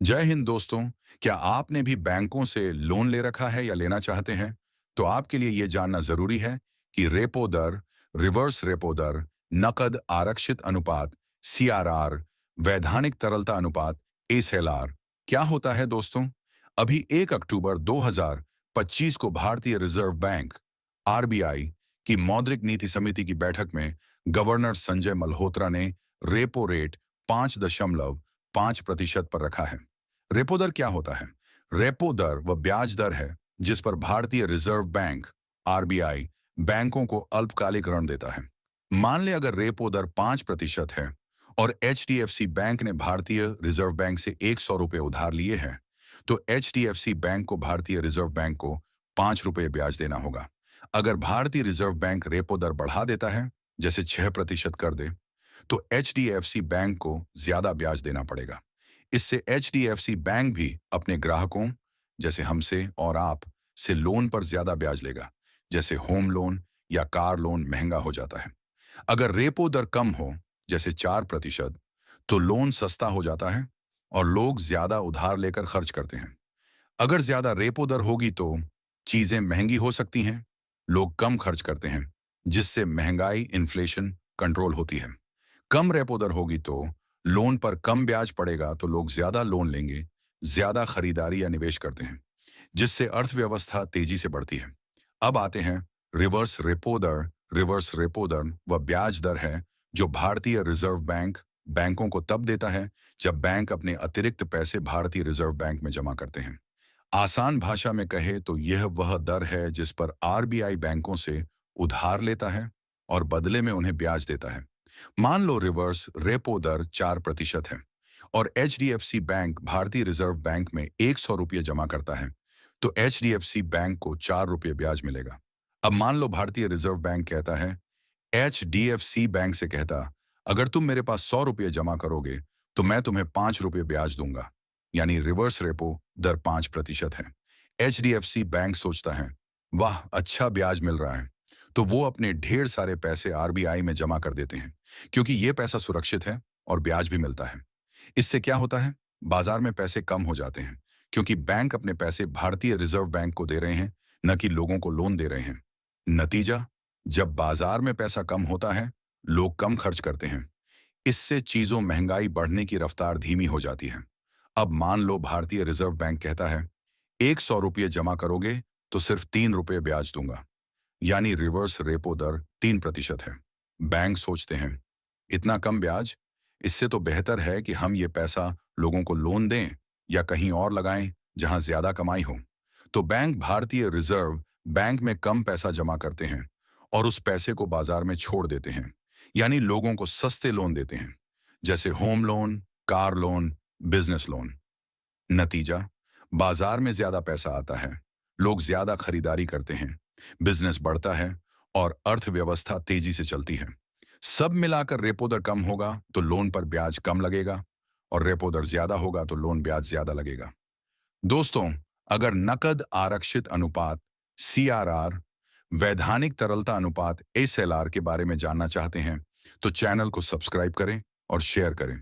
जय हिंद दोस्तों। क्या आपने भी बैंकों से लोन ले रखा है या लेना चाहते हैं? तो आपके लिए यह जानना जरूरी है कि रेपो दर, रिवर्स रेपो दर, नकद आरक्षित अनुपात, सीआरआर, वैधानिक तरलता अनुपात, एसएलआर क्या होता है दोस्तों। अभी 1 अक्टूबर 2025 को भारतीय रिजर्व बैंक आरबीआई की मौद्रिक नीति समिति की बैठक में गवर्नर संजय मल्होत्रा ने रेपो रेट 5.5% पर रखा है। रेपो दर क्या होता है? रेपो दर वह ब्याज दर है जिस पर भारतीय रिजर्व बैंक आरबीआई बैंकों को अल्पकालिक ऋण देता है। मान ले अगर रेपो दर 5% है और एचडीएफसी बैंक ने भारतीय रिजर्व बैंक से 100 रुपये उधार लिए हैं, तो एचडीएफसी बैंक को भारतीय रिजर्व बैंक को 5 रुपये ब्याज देना होगा। अगर भारतीय रिजर्व बैंक रेपो दर बढ़ा देता है, जैसे 6% कर दे, तो एचडीएफसी बैंक को ज्यादा ब्याज देना पड़ेगा। इससे एचडीएफसी बैंक भी अपने ग्राहकों जैसे हमसे और आप से लोन पर ज्यादा ब्याज लेगा, जैसे होम लोन या कार लोन महंगा हो जाता है। अगर रेपो दर कम हो, जैसे 4%, तो लोन सस्ता हो जाता है और लोग ज्यादा उधार लेकर खर्च करते हैं। अगर ज्यादा रेपो दर होगी तो चीजें महंगी हो सकती हैं, लोग कम खर्च करते हैं, जिससे महंगाई इन्फ्लेशन कंट्रोल होती है। कम रेपो दर होगी तो लोन पर कम ब्याज पड़ेगा, तो लोग ज्यादा लोन लेंगे, ज्यादा खरीदारी या निवेश करते हैं, जिससे अर्थव्यवस्था तेजी से बढ़ती है। अब आते हैं रिवर्स रेपो दर। रिवर्स रेपो दर वह ब्याज दर है जो भारतीय रिजर्व बैंक बैंकों को तब देता है जब बैंक अपने अतिरिक्त पैसे भारतीय रिजर्व बैंक में जमा करते हैं। आसान भाषा में कहे तो यह वह दर है जिस पर आरबीआई बैंकों से उधार लेता है और बदले में उन्हें ब्याज देता है। मान लो रिवर्स रेपो दर 4% है और एचडीएफसी बैंक भारतीय रिजर्व बैंक में 100 रुपये जमा करता है, तो एचडीएफसी बैंक को 4 रुपये ब्याज मिलेगा। अब मान लो भारतीय रिजर्व बैंक कहता है, एचडीएफसी बैंक से कहता, अगर तुम मेरे पास 100 रुपये जमा करोगे तो मैं तुम्हें 5 रुपये ब्याज दूंगा, यानी रिवर्स रेपो दर 5% है। एचडीएफसी बैंक सोचता है, वाह अच्छा ब्याज मिल रहा है, तो वो अपने ढेर सारे पैसे आरबीआई में जमा कर देते हैं, क्योंकि ये पैसा सुरक्षित है और ब्याज भी मिलता है। इससे क्या होता है? बाजार में पैसे कम हो जाते हैं, क्योंकि बैंक अपने पैसे भारतीय रिजर्व बैंक को दे रहे हैं, न कि लोगों को लोन दे रहे हैं। नतीजा, जब बाजार में पैसा कम होता है, लोग कम खर्च करते हैं। इससे चीजों महंगाई बढ़ने की रफ्तार धीमी हो जाती है। अब मान लो भारतीय रिजर्व बैंक कहता है, 100 रुपये जमा करोगे तो सिर्फ 3 रुपये ब्याज दूंगा, यानी रिवर्स रेपो दर 3% है। बैंक सोचते हैं, इतना कम ब्याज, इससे तो बेहतर है कि हम ये पैसा लोगों को लोन दें या कहीं और लगाएं जहां ज्यादा कमाई हो। तो बैंक भारतीय रिजर्व बैंक में कम पैसा जमा करते हैं और उस पैसे को बाजार में छोड़ देते हैं, यानी लोगों को सस्ते लोन देते हैं, जैसे home loan, car loan, business loan. नतीजा, बाजार में ज्यादा पैसा आता है, लोग ज्यादा खरीदारी करते हैं, बिजनेस बढ़ता है और अर्थव्यवस्था तेजी से चलती है। सब मिलाकर रेपो दर कम होगा तो लोन पर ब्याज कम लगेगा और रेपो दर ज्यादा होगा तो लोन ब्याज ज्यादा लगेगा। दोस्तों, अगर नकद आरक्षित अनुपात, सीआरआर, वैधानिक तरलता अनुपात, एसएलआर के बारे में जानना चाहते हैं तो चैनल को सब्सक्राइब करें और शेयर करें।